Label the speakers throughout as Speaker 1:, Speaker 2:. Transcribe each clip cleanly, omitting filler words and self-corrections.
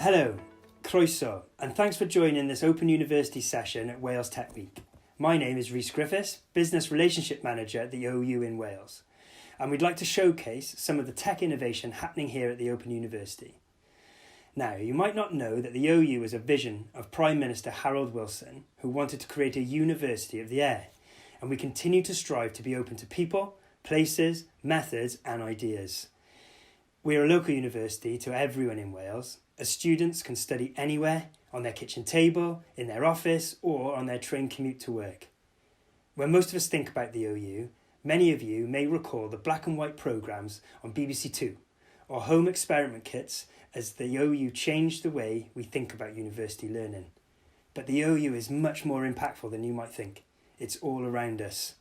Speaker 1: Hello, croeso, and thanks for joining this Open University session at Wales Tech Week. My name is Rhys Griffiths, Business Relationship Manager at the OU in Wales, and we'd like to showcase some of the tech innovation happening here at the Open University. Now, you might not know that the OU is a vision of Prime Minister Harold Wilson, who wanted to create a university of the air, and we continue to strive to be open to people, places, methods and ideas. We are a local university to everyone in Wales, as students can study anywhere, on their kitchen table, in their office or on their train commute to work. When most of us think about the OU, many of you may recall the black and white programmes on BBC Two or home experiment kits as the OU changed the way we think about university learning. But the OU is much more impactful than you might think. It's all around us.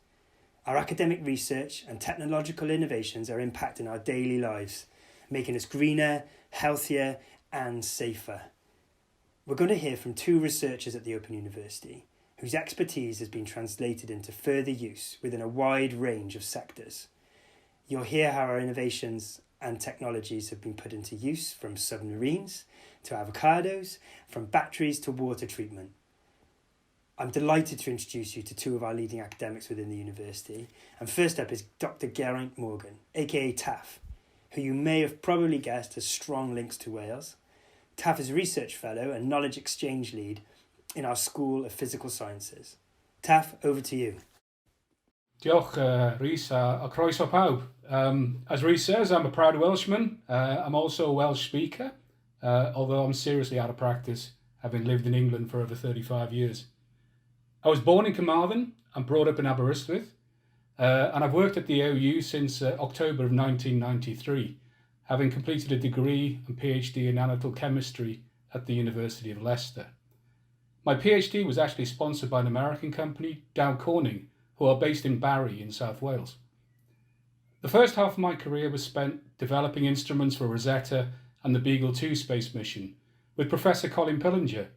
Speaker 1: Our academic research and technological innovations are impacting our daily lives, making us greener, healthier and safer. We're going to hear from two researchers at the Open University whose expertise has been translated into further use within a wide range of sectors. You'll hear how our innovations and technologies have been put into use, from submarines to avocados, from batteries to water treatment. I'm delighted to introduce you to two of our leading academics within the university. And first up is Dr. Geraint Morgan, aka Taff, who you may have probably guessed has strong links to Wales. Taff is a research fellow and knowledge exchange lead in our School of Physical Sciences. Taff, over to you.
Speaker 2: Diolch, Rhys, a croeso pawb. As Rhys says, I'm a proud Welshman. I'm also a Welsh speaker, although I'm seriously out of practice, having lived in England for over 35 years. I was born in Carmarthen and brought up in Aberystwyth, and I've worked at the OU since October of 1993, having completed a degree and PhD in analytical chemistry at the University of Leicester. My PhD was actually sponsored by an American company, Dow Corning, who are based in Barry in South Wales. The first half of my career was spent developing instruments for Rosetta and the Beagle 2 space mission with Professor Colin Pillinger,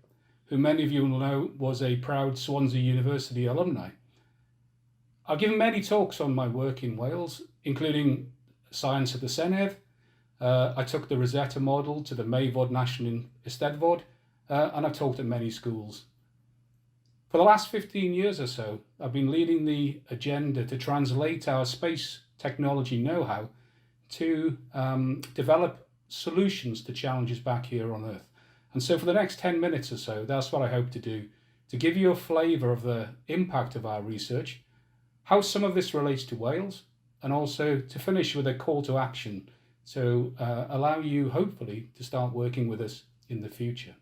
Speaker 2: who many of you will know was a proud Swansea University alumni. I've given many talks on my work in Wales, including Science at the Senedd. I took the Rosetta model to the Meifod National Eisteddfod, and I've talked at many schools. For the last 15 years or so, I've been leading the agenda to translate our space technology know-how to develop solutions to challenges back here on Earth. And so for the next 10 minutes or so, that's what I hope to do, to give you a flavour of the impact of our research, how some of this relates to Wales, and also to finish with a call to action to allow you, hopefully, to start working with us in the future.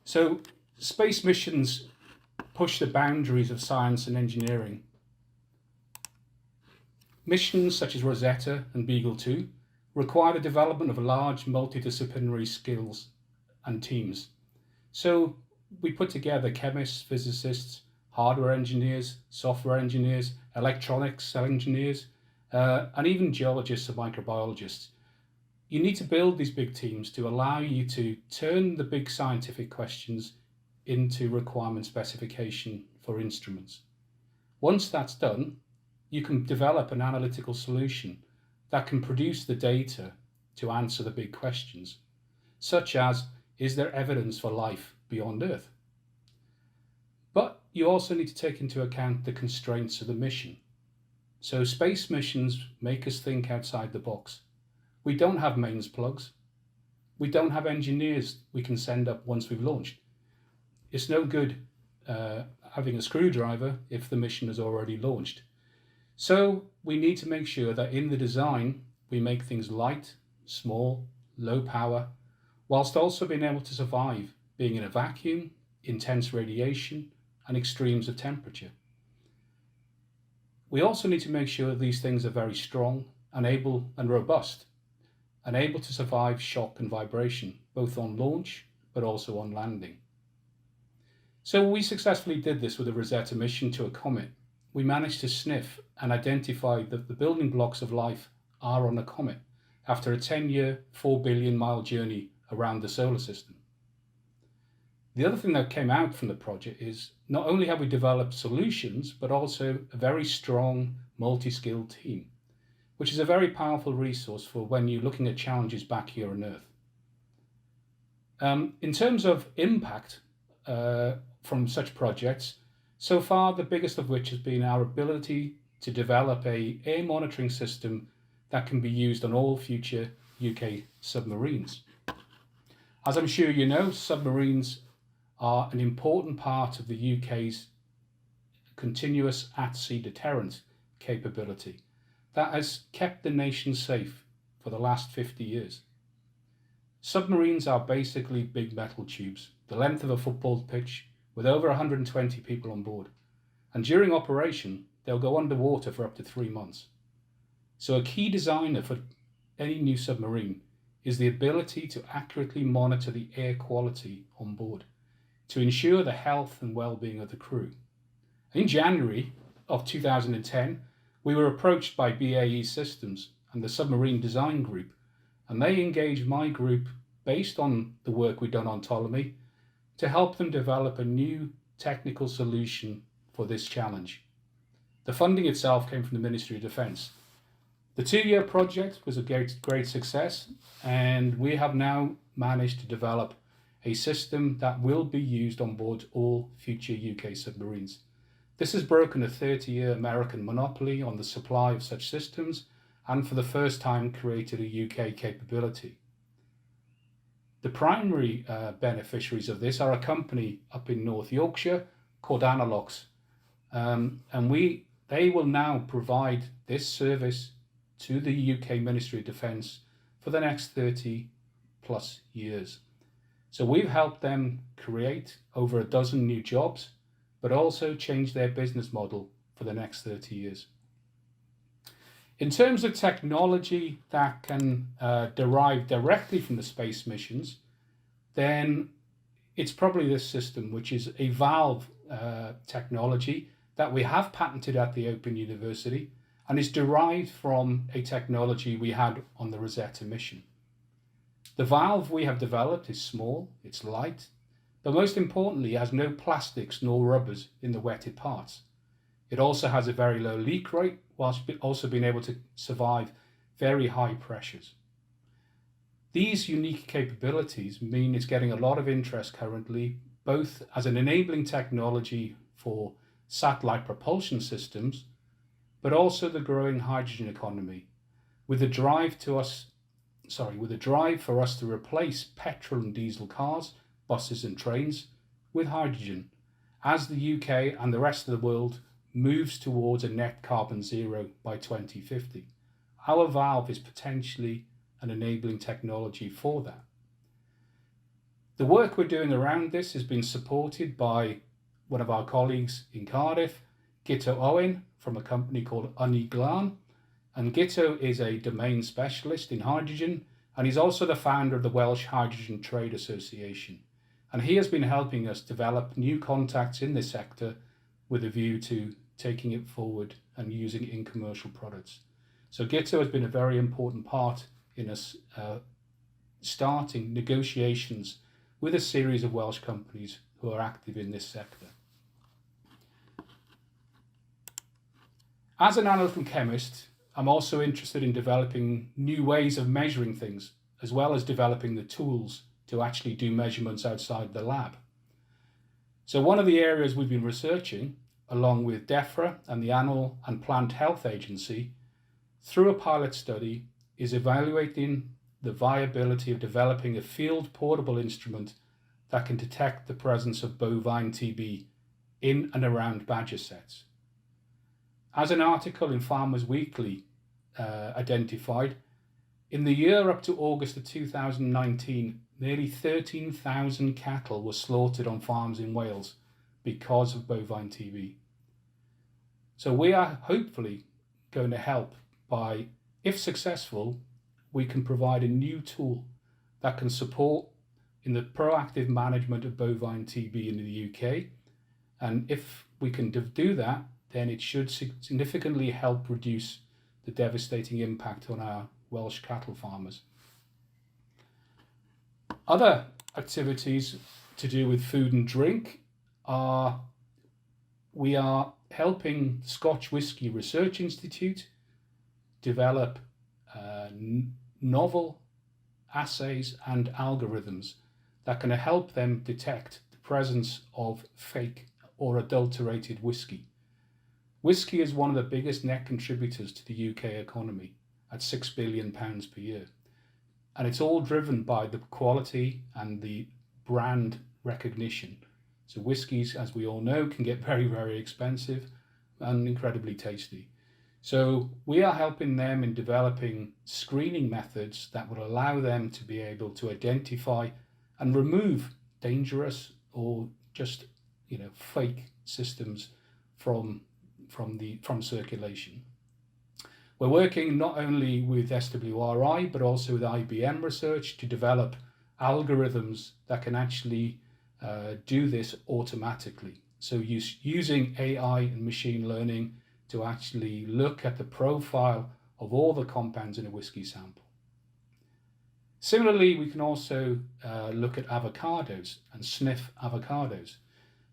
Speaker 2: So, space missions push the boundaries of science and engineering. Missions such as Rosetta and Beagle 2 require the development of large multidisciplinary skills and teams. So we put together chemists, physicists, hardware engineers, software engineers, electronics engineers, and even geologists and microbiologists. You need to build these big teams to allow you to turn the big scientific questions into requirement specification for instruments. Once that's done, you can develop an analytical solution that can produce the data to answer the big questions, such as, is there evidence for life beyond Earth? But you also need to take into account the constraints of the mission. So space missions make us think outside the box. We don't have mains plugs. We don't have engineers we can send up once we've launched. It's no good having a screwdriver if the mission has already launched. So we need to make sure that in the design, we make things light, small, low power, whilst also being able to survive being in a vacuum, intense radiation, and extremes of temperature. We also need to make sure these things are very strong and able and robust, and able to survive shock and vibration, both on launch, but also on landing. So we successfully did this with the Rosetta mission to a comet. We managed to sniff and identify that the building blocks of life are on a comet after a 10-year, 4 billion mile journey around the solar system. The other thing that came out from the project is not only have we developed solutions, but also a very strong multi-skilled team. which is a very powerful resource for when you're looking at challenges back here on Earth. In terms of impact from such projects, so far the biggest of which has been our ability to develop an air monitoring system that can be used on all future UK submarines. As I'm sure you know, submarines are an important part of the UK's continuous at-sea deterrent capability that has kept the nation safe for the last 50 years. Submarines are basically big metal tubes, the length of a football pitch, with over 120 people on board. And during operation, they'll go underwater for up to 3 months. So a key designer for any new submarine is the ability to accurately monitor the air quality on board to ensure the health and well-being of the crew. In January of 2010, we were approached by BAE Systems and the Submarine Design Group, and they engaged my group based on the work we'd done on Ptolemy to help them develop a new technical solution for this challenge. The funding itself came from the Ministry of Defence. The 2-year project was a great success, and we have now managed to develop a system that will be used on board all future UK submarines. This has broken a 30-year American monopoly on the supply of such systems and for the first time created a UK capability. The primary beneficiaries of this are a company up in North Yorkshire called Analox, and they will now provide this service to the UK Ministry of Defence for the next 30 plus years. So we've helped them create over a dozen new jobs, but also change their business model for the next 30 years. In terms of technology that can derive directly from the space missions, then it's probably this system, which is a valve technology that we have patented at the Open University and is derived from a technology we had on the Rosetta mission. The valve we have developed is small, it's light, but most importantly, it has no plastics nor rubbers in the wetted parts. It also has a very low leak rate, whilst also being able to survive very high pressures. These unique capabilities mean it's getting a lot of interest currently, both as an enabling technology for satellite propulsion systems, but also the growing hydrogen economy, with a drive for us to replace petrol and diesel cars, buses and trains with hydrogen as the UK and the rest of the world moves towards a net carbon zero by 2050. Our valve is potentially an enabling technology for that. The work we're doing around this has been supported by one of our colleagues in Cardiff, Gito Owen, from a company called Uniglan. And Gito is a domain specialist in hydrogen, and he's also the founder of the Welsh Hydrogen Trade Association. And he has been helping us develop new contacts in this sector with a view to taking it forward and using it in commercial products. So Gito has been a very important part in us starting negotiations with a series of Welsh companies who are active in this sector. As an analytical chemist, I'm also interested in developing new ways of measuring things, as well as developing the tools to actually do measurements outside the lab. So one of the areas we've been researching, along with DEFRA and the Animal and Plant Health Agency, through a pilot study, is evaluating the viability of developing a field portable instrument that can detect the presence of bovine TB in and around badger sets. As an article in Farmers Weekly identified, in the year up to August of 2019, nearly 13,000 cattle were slaughtered on farms in Wales because of bovine TB. So we are hopefully going to help by, if successful, we can provide a new tool that can support in the proactive management of bovine TB in the UK. And if we can do that, then it should significantly help reduce the devastating impact on our Welsh cattle farmers. Other activities to do with food and drink are, we are helping Scotch Whisky Research Institute develop novel assays and algorithms that can help them detect the presence of fake or adulterated whiskey. Whiskey is one of the biggest net contributors to the UK economy at £6 billion per year. And it's all driven by the quality and the brand recognition. So whiskies, as we all know, can get very, very expensive and incredibly tasty. So we are helping them in developing screening methods that would allow them to be able to identify and remove dangerous or just fake systems from circulation. We're working not only with SWRI but also with IBM Research to develop algorithms that can actually do this automatically. So using AI and machine learning to actually look at the profile of all the compounds in a whiskey sample. Similarly, we can also look at avocados and sniff avocados.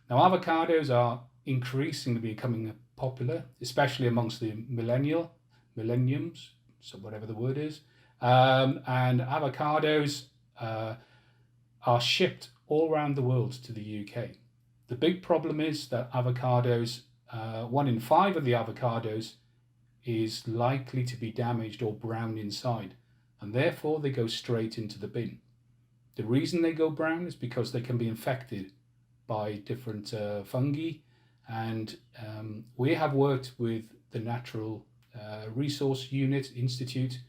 Speaker 2: Now, avocados are increasingly becoming popular, especially amongst the millenniums, so whatever the word is. And avocados are shipped all around the world to the UK. The big problem is that avocados, 1 in 5 of the avocados is likely to be damaged or brown inside, and therefore they go straight into the bin. The reason they go brown is because they can be infected by different fungi, and we have worked with the Natural Resource Unit Institute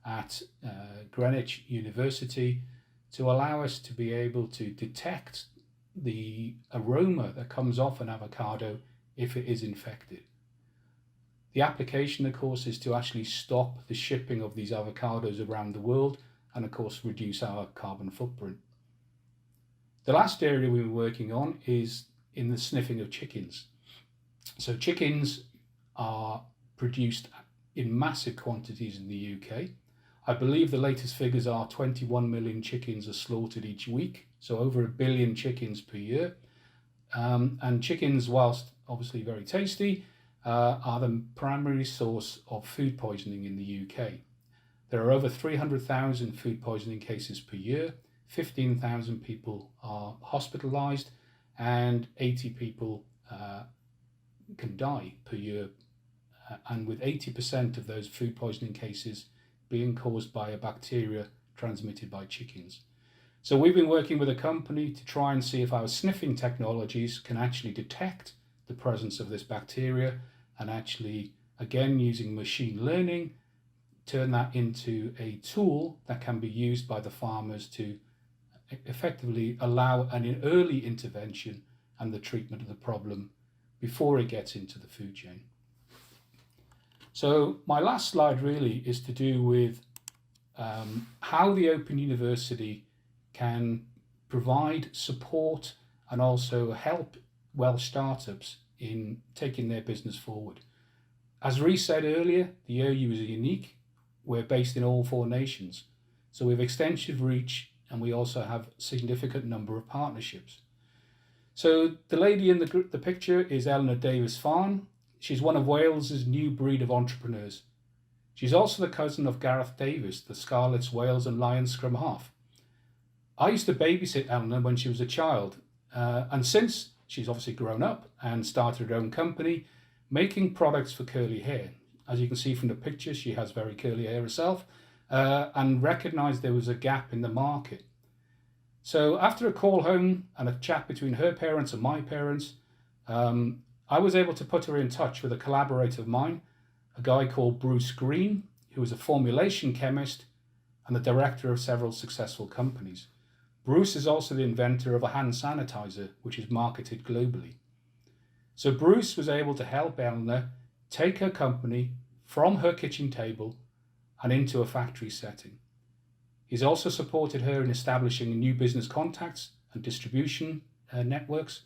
Speaker 2: at Greenwich University to allow us to be able to detect the aroma that comes off an avocado if it is infected. The application, of course, is to actually stop the shipping of these avocados around the world and, of course, reduce our carbon footprint. The last area we were working on is in the sniffing of chickens. So chickens are produced in massive quantities in the UK. I believe the latest figures are 21 million chickens are slaughtered each week, so over 1 billion chickens per year. And chickens, whilst obviously very tasty, are the primary source of food poisoning in the UK. There are over 300,000 food poisoning cases per year, 15,000 people are hospitalised, and 80 people can die per year, and with 80% of those food poisoning cases being caused by a bacteria transmitted by chickens. So we've been working with a company to try and see if our sniffing technologies can actually detect the presence of this bacteria and actually, again, using machine learning, turn that into a tool that can be used by the farmers to effectively allow an early intervention and the treatment of the problem before it gets into the food chain. So my last slide really is to do with how the Open University can provide support and also help Welsh startups in taking their business forward. As Rhys said earlier, the OU is unique. We're based in all 4 nations. So we have extensive reach and we also have a significant number of partnerships. So the lady in the picture is Eleanor Davies-Farn. She's one of Wales's new breed of entrepreneurs. She's also the cousin of Gareth Davies, the Scarlets, Wales and Lions scrum half. I used to babysit Eleanor when she was a child, and since she's obviously grown up and started her own company, making products for curly hair. As you can see from the picture, she has very curly hair herself, and recognised there was a gap in the market. So after a call home and a chat between her parents and my parents, I was able to put her in touch with a collaborator of mine, a guy called Bruce Green, who is a formulation chemist and the director of several successful companies. Bruce is also the inventor of a hand sanitizer, which is marketed globally. So Bruce was able to help Eleanor take her company from her kitchen table and into a factory setting. He's also supported her in establishing new business contacts and distribution networks,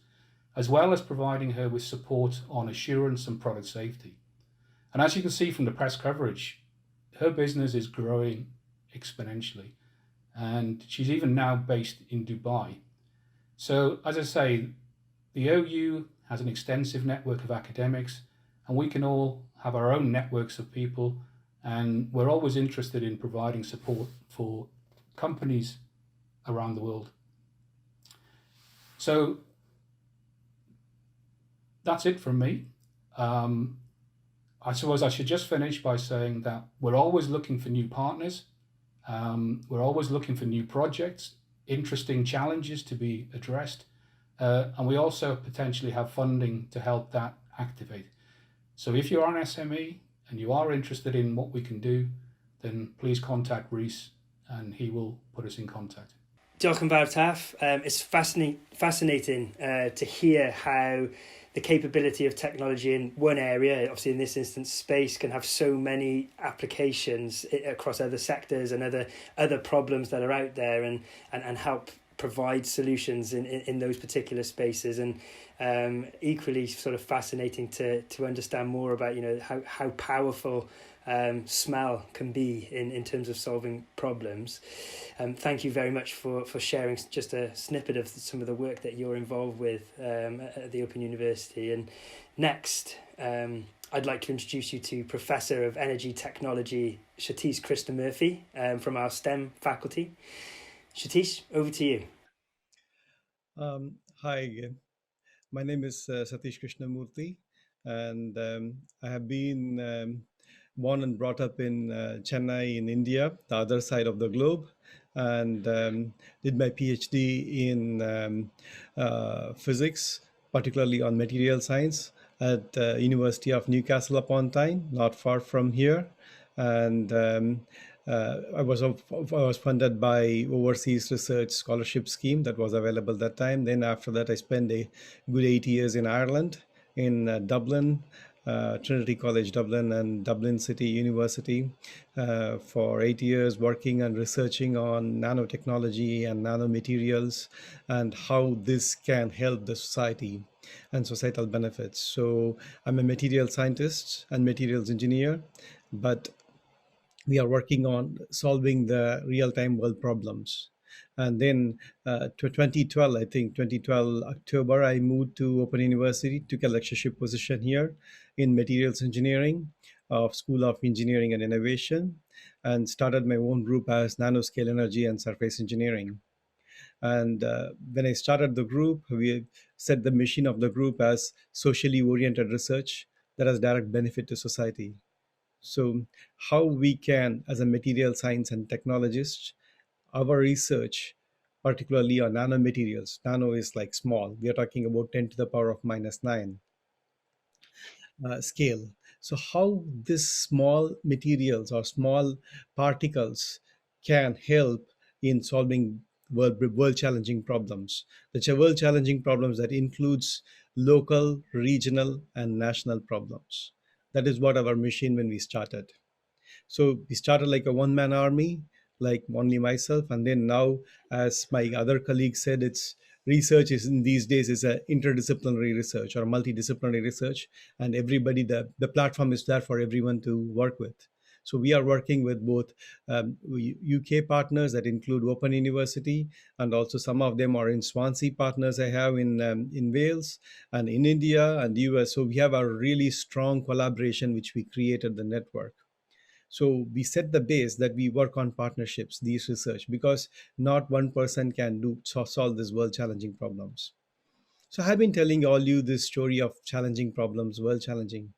Speaker 2: as well as providing her with support on assurance and product safety. And as you can see from the press coverage, her business is growing exponentially, and she's even now based in Dubai. So as I say, the OU has an extensive network of academics, and we can all have our own networks of people and we're always interested in providing support for companies around the world. So that's it from me. I suppose I should just finish by saying that we're always looking for new partners. We're always looking for new projects, interesting challenges to be addressed, and we also potentially have funding to help that activate. So if you're an SME and you are interested in what we can do, then please contact Rhys and he will put us in contact.
Speaker 1: Diolch yn fawr Taff. It's fascinating to hear how the capability of technology in one area, obviously in this instance space, can have so many applications across other sectors and other problems that are out there, and help provide solutions in those particular spaces. And equally sort of fascinating to understand more about, you know, how powerful smell can be in terms of solving problems. Thank you very much for sharing just a snippet of some of the work that you're involved with at the Open University. And next, I'd like to introduce you to Professor of Energy Technology, Satheesh Krishnamurthy, from our STEM faculty. Satheesh, over to you.
Speaker 3: Hi again. My name is Satheesh Krishnamurthy, and I have been born and brought up in Chennai in India, the other side of the globe, and did my PhD in physics, particularly on material science at University of Newcastle upon Tyne, not far from here. And I was funded by overseas research scholarship scheme that was available that time. Then after that, I spent a good 8 years in Ireland, in Dublin, Trinity College Dublin and Dublin City University, for 8 years working and researching on nanotechnology and nanomaterials and how this can help the society and societal benefits. So I'm a material scientist and materials engineer, but we are working on solving the real-time world problems. And then to 2012, I think 2012 October, I moved to Open University, took a lectureship position here in materials engineering of School of Engineering and Innovation, and started my own group as Nanoscale Energy and Surface Engineering. And when I started the group, we set the mission of the group as socially oriented research that has direct benefit to society. So how we can, as a material science and technologist, our research, particularly on nanomaterials, nano is like small, we are talking about 10 to the power of -9 scale. So how this small materials or small particles can help in solving world challenging problems. The world challenging problems that includes local, regional, and national problems. That is what our mission when we started. So we started like a one-man army, like only myself, and then now, as my other colleague said, it's research is in these days is a interdisciplinary research or multidisciplinary research, and everybody, the platform is there for everyone to work with. So we are working with both UK partners that include Open University, and also some of them are in Swansea partners I have in Wales and in India and US. So we have a really strong collaboration which we created the network. So we set the base that we work on partnerships, these research, because not one person can solve these world challenging problems. So I've been telling all you this story of challenging problems, world challenging.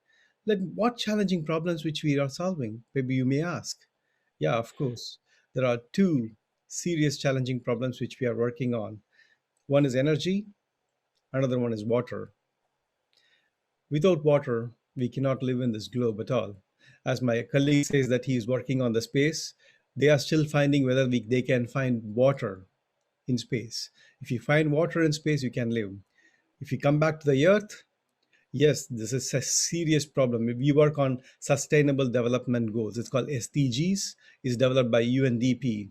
Speaker 3: What challenging problems which we are solving? Maybe you may ask. Yeah, of course. There are two serious challenging problems which we are working on. One is energy, another one is water. Without water, we cannot live in this globe at all. As my colleague says that he is working on the space, they are still finding whether they can find water in space. If you find water in space, you can live. If you come back to the earth, yes, this is a serious problem. We work on sustainable development goals. It's called SDGs. It's developed by UNDP,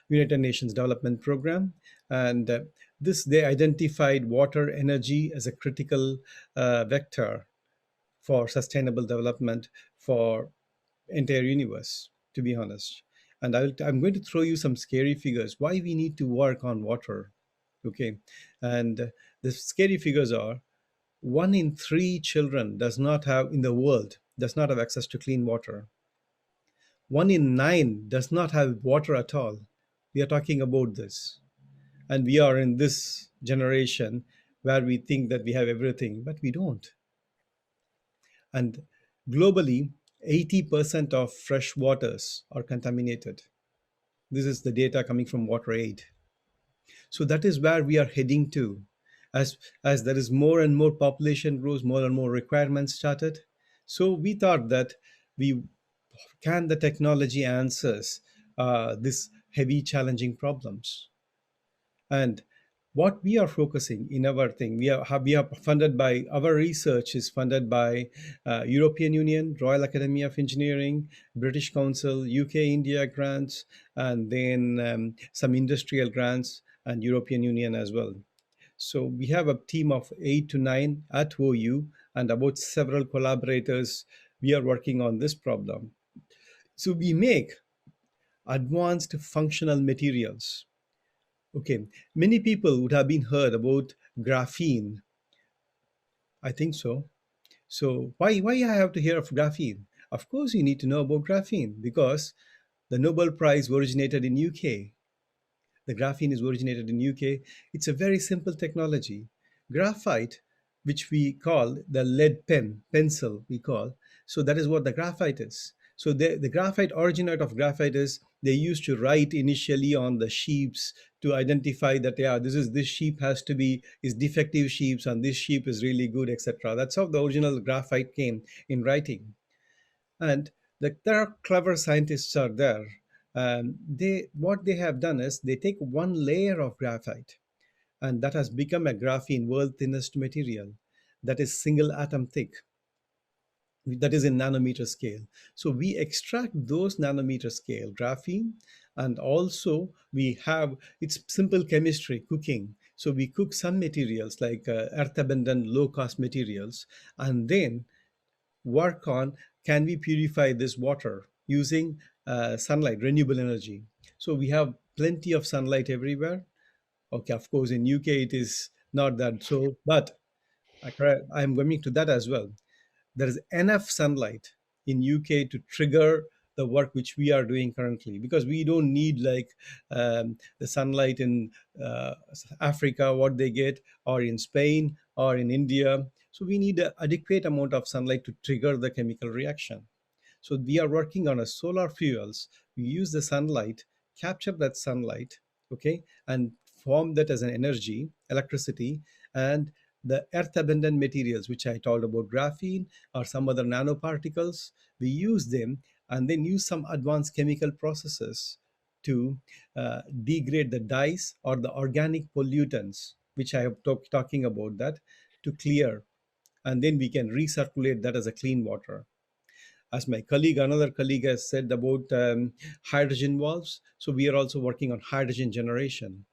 Speaker 3: United Nations Development Program. And they identified water energy as a critical vector for sustainable development for entire universe, to be honest. And I'm going to throw you some scary figures why we need to work on water. Okay, and the scary figures are 1 in 3 children in the world does not have access to clean water. 1 in 9 does not have water at all. We are talking about this. And we are in this generation where we think that we have everything, but we don't. And globally, 80% of fresh waters are contaminated. This is the data coming from WaterAid. So that is where we are heading to. As there is more and more population grows, more and more requirements started. So we thought that we can the technology answers this heavy challenging problems. And what we are focusing in our thing, we are funded by, our research is funded by European Union, Royal Academy of Engineering, British Council, UK India grants, and then some industrial grants and European Union as well. So we have a team of 8 to 9 at OU and about several collaborators. We are working on this problem. So we make advanced functional materials. Okay, many people would have been heard about graphene. I think so. So why I have to hear of graphene? Of course, you need to know about graphene because the Nobel Prize originated in UK. The graphene is originated in UK. It's a very simple technology. Graphite, which we call the lead pencil, we call. So that is what the graphite is. So the graphite originate of graphite is they used to write initially on the sheeps to identify that this sheep has to be is defective sheeps and this sheep is really good, etc. That's how the original graphite came in writing. And there are clever scientists are there. They what they have done is they take one layer of graphite, and that has become a graphene, world thinnest material, that is single atom thick, that is in nanometer scale. So we extract those nanometer scale graphene, and also we have it's simple chemistry, cooking. So we cook some materials like earth abundant low cost materials, and then work on can we purify this water using sunlight, renewable energy. So we have plenty of sunlight everywhere. Okay, of course, in UK it is not that so, but I'm coming to that as well. There is enough sunlight in UK to trigger the work which we are doing currently because we don't need like the sunlight in Africa, what they get, or in Spain or in India. So we need an adequate amount of sunlight to trigger the chemical reaction. So we are working on a solar fuels. We use the sunlight, capture that sunlight, okay, and form that as an energy, electricity, and the earth abundant materials, which I talked about, graphene or some other nanoparticles, we use them and then use some advanced chemical processes to degrade the dyes or the organic pollutants, which I have talking about that, to clear, and then we can recirculate that as a clean water. As my colleague, another colleague has said about hydrogen valves, so we are also working on hydrogen generation.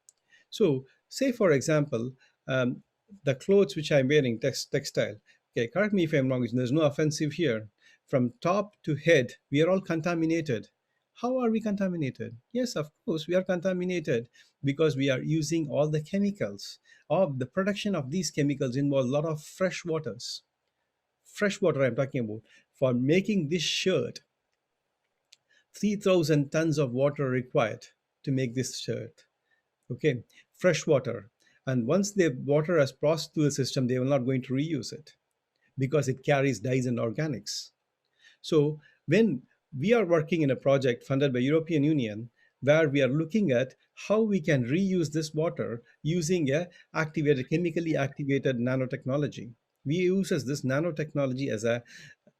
Speaker 3: So say for example, the clothes which I'm wearing, textile, okay, correct me if I'm wrong, there's no offensive here. From top to head, we are all contaminated. How are we contaminated? Yes, of course, we are contaminated because we are using all the chemicals. Of the production of these chemicals involve a lot of fresh waters. Fresh water I'm talking about. For making this shirt, 3,000 tons of water required to make this shirt. Okay, fresh water. And once the water has passed through the system, they are not going to reuse it because it carries dyes and organics. So when we are working in a project funded by European Union, where we are looking at how we can reuse this water using a chemically activated nanotechnology. We use this nanotechnology as a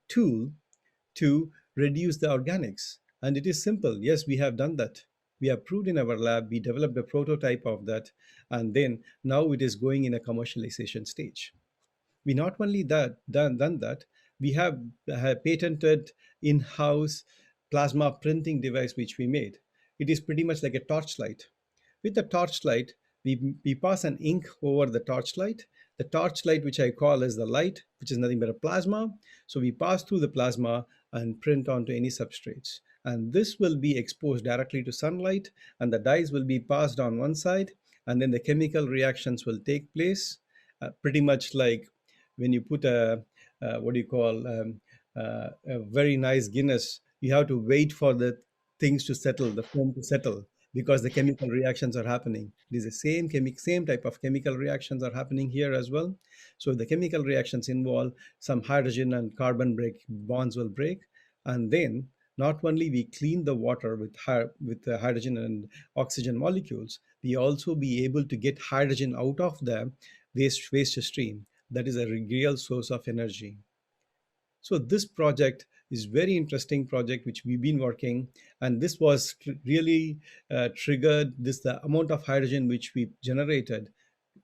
Speaker 3: tool to reduce the organics. And it is simple. Yes, we have done that. We have proved in our lab, we developed a prototype of that, and then now it is going in a commercialization stage. We not only done that, we have patented in-house plasma printing device which we made. It is pretty much like a torchlight. With the torchlight, we pass an ink over the torchlight. The torchlight, which I call as the light, which is nothing but a plasma. So we pass through the plasma and print onto any substrates. And this will be exposed directly to sunlight, and the dyes will be passed on one side, and then the chemical reactions will take place, pretty much like when you put a what do you call a very nice Guinness You have to wait for the things to settle, the foam to settle, because the chemical reactions are happening. It is the same type of chemical reactions are happening here as well. So the chemical reactions involve some hydrogen and carbon break bonds will break, and then not only we clean the water with the hydrogen and oxygen molecules, we also be able to get hydrogen out of the waste stream. That is a real source of energy. So this project is very interesting project which we've been working, and this was really triggered. This the amount of hydrogen which we generated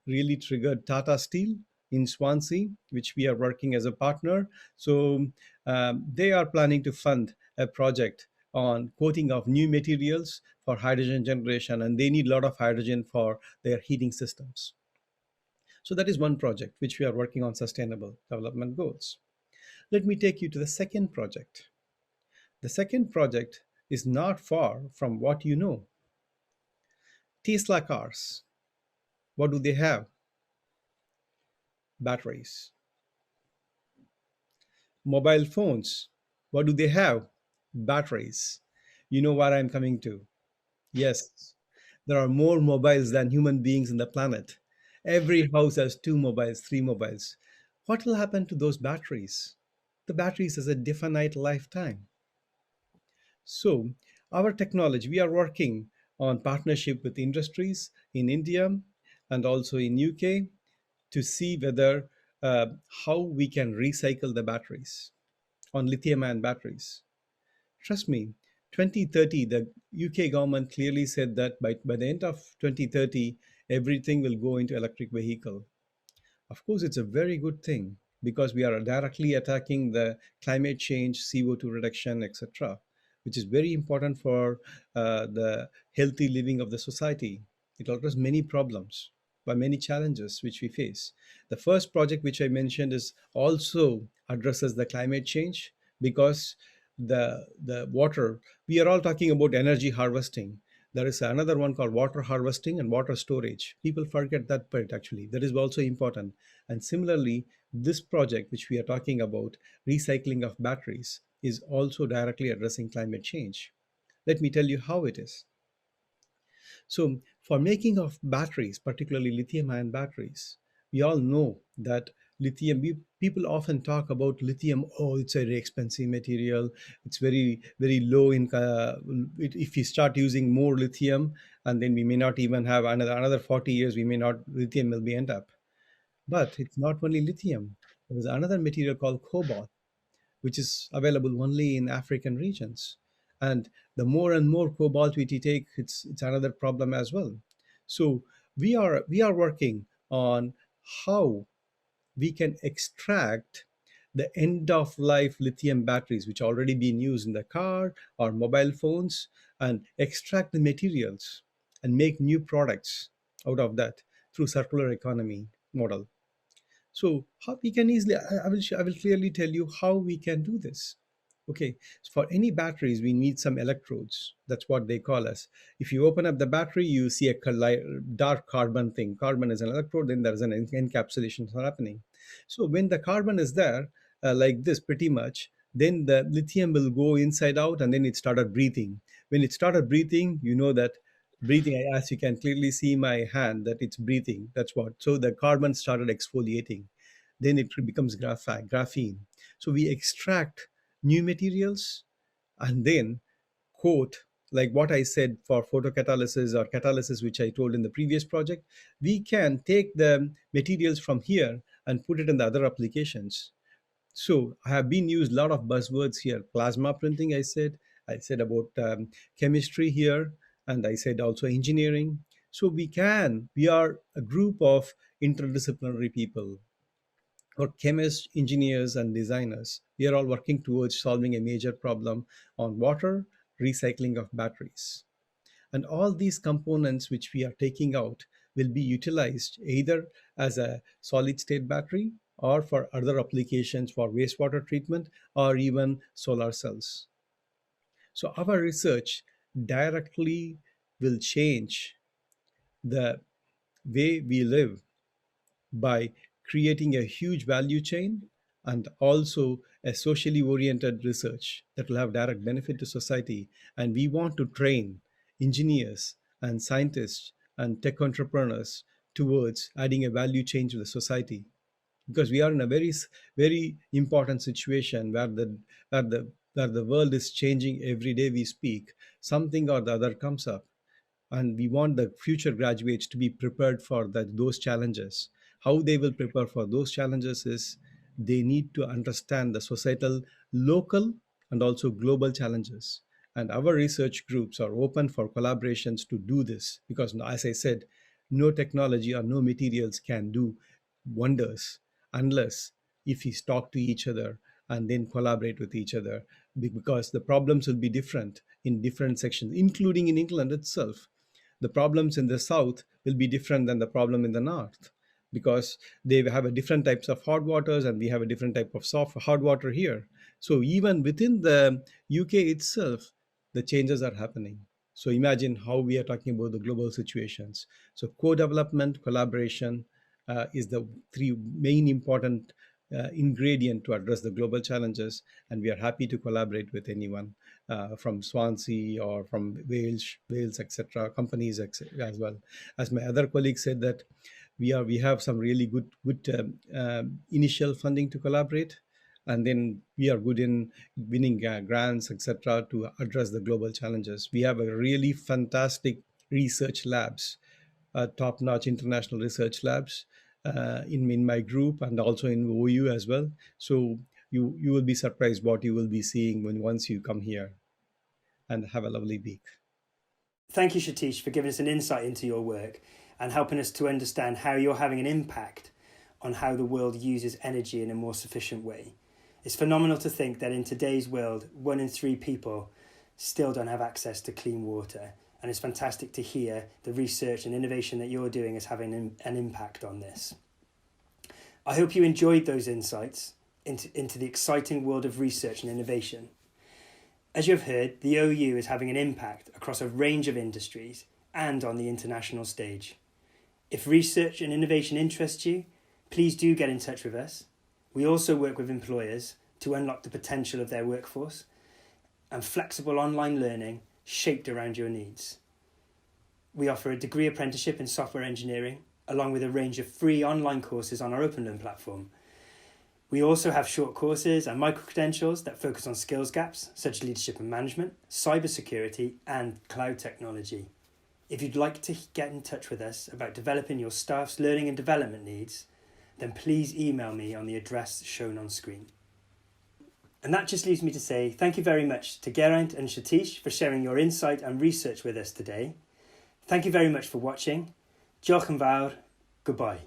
Speaker 3: really triggered Tata Steel in Swansea, which we are working as a partner. So they are planning to fund a project on coating of new materials for hydrogen generation, and they need a lot of hydrogen for their heating systems. So that is one project which we are working on sustainable development goals. Let me take you to the second project. The second project is not far from what you know. Tesla cars. What do they have? Batteries. Mobile phones. What do they have? Batteries. You know what I'm coming to. Yes, there are more mobiles than human beings in the planet. Every house has two mobiles, three mobiles. What will happen to those batteries? The batteries has a definite lifetime. So, our technology, we are working on partnership with industries in India and also in UK to see whether how we can recycle the batteries on lithium-ion batteries. Trust me, 2030, the UK government clearly said that by the end of 2030, everything will go into electric vehicle. Of course, it's a very good thing because we are directly attacking the climate change, CO2 reduction, etc., which is very important for the healthy living of the society. It addresses many problems, by many challenges which we face. The first project which I mentioned is also addresses the climate change because the water, we are all talking about energy harvesting. There is another one called water harvesting and water storage. People forget that part actually. That is also important. And similarly, this project, which we are talking about, recycling of batteries, is also directly addressing climate change. Let me tell you how it is. So, for making of batteries, particularly lithium ion batteries, we all know that people often talk about lithium. Oh, it's a very expensive material. It's very low in. If we start using more lithium, and then we may not even have another 40 years, we may not lithium will be end up. But it's not only lithium. There is another material called cobalt which is available only in African regions. And the more and more cobalt we take, it's another problem as well. So we are working on how we can extract the end of life lithium batteries, which already been used in the car or mobile phones, and extract the materials and make new products out of that through circular economy model. So how we can easily, I will clearly tell you how we can do this. Okay, so for any batteries, we need some electrodes. That's what they call us. If you open up the battery, you see a dark carbon thing. Carbon is an electrode, then there's an encapsulation happening. So when the carbon is there, like this pretty much, then the lithium will go inside out and then it started breathing. When it started breathing, you know that breathing, as you can clearly see my hand, that it's breathing. That's what. So the carbon started exfoliating. Then it becomes graphene. So we extract new materials and then coat, like what I said for photocatalysis or catalysis, which I told in the previous project. We can take the materials from here and put it in the other applications. So I have been used a lot of buzzwords here. Plasma printing, I said about chemistry here, and I said also engineering. So we are a group of interdisciplinary people, or chemists, engineers, and designers. We are all working towards solving a major problem on water, recycling of batteries. And all these components which we are taking out will be utilized either as a solid state battery or for other applications for wastewater treatment or even solar cells. So our research directly will change the way we live by creating a huge value chain and also a socially oriented research that will have direct benefit to society. And we want to train engineers and scientists and tech entrepreneurs towards adding a value chain to the society, because we are in a very important situation where the world is changing every day we speak. Something or the other comes up, and we want the future graduates to be prepared for those challenges. How they will prepare for those challenges is they need to understand the societal, local, and also global challenges. And our research groups are open for collaborations to do this, because as I said, no technology or no materials can do wonders unless if we talk to each other and then collaborate with each other, because the problems will be different in different sections, including in England itself. The problems in the south will be different than the problem in the north, because they have a different types of hot waters and we have a different type of soft hot water here. So even within the UK itself, the changes are happening. So imagine how we are talking about the global situations. So co-development, collaboration is the three main important ingredient to address the global challenges, and we are happy to collaborate with anyone from Swansea or from Wales, etc., companies as well. As my other colleague said, that we have some really good initial funding to collaborate, and then we are good in winning grants, etc., to address the global challenges. We have a really fantastic research labs, top-notch international research labs in my group and also in OU as well. So you will be surprised what you will be seeing once you come here. And have a lovely week.
Speaker 1: Thank you, Satheesh, for giving us an insight into your work and helping us to understand how you're having an impact on how the world uses energy in a more sufficient way. It's phenomenal to think that in today's world, 1 in 3 people still don't have access to clean water. And it's fantastic to hear the research and innovation that you're doing is having an impact on this. I hope you enjoyed those insights into the exciting world of research and innovation. As you've heard, the OU is having an impact across a range of industries and on the international stage. If research and innovation interests you, please do get in touch with us. We also work with employers to unlock the potential of their workforce and flexible online learning shaped around your needs. We offer a degree apprenticeship in software engineering, along with a range of free online courses on our OpenLearn platform. We also have short courses and micro-credentials that focus on skills gaps, such as leadership and management, cybersecurity, and cloud technology. If you'd like to get in touch with us about developing your staff's learning and development needs, then please email me on the address shown on screen. And that just leaves me to say thank you very much to Geraint and Satheesh for sharing your insight and research with us today. Thank you very much for watching. Diolch yn fawr. Goodbye.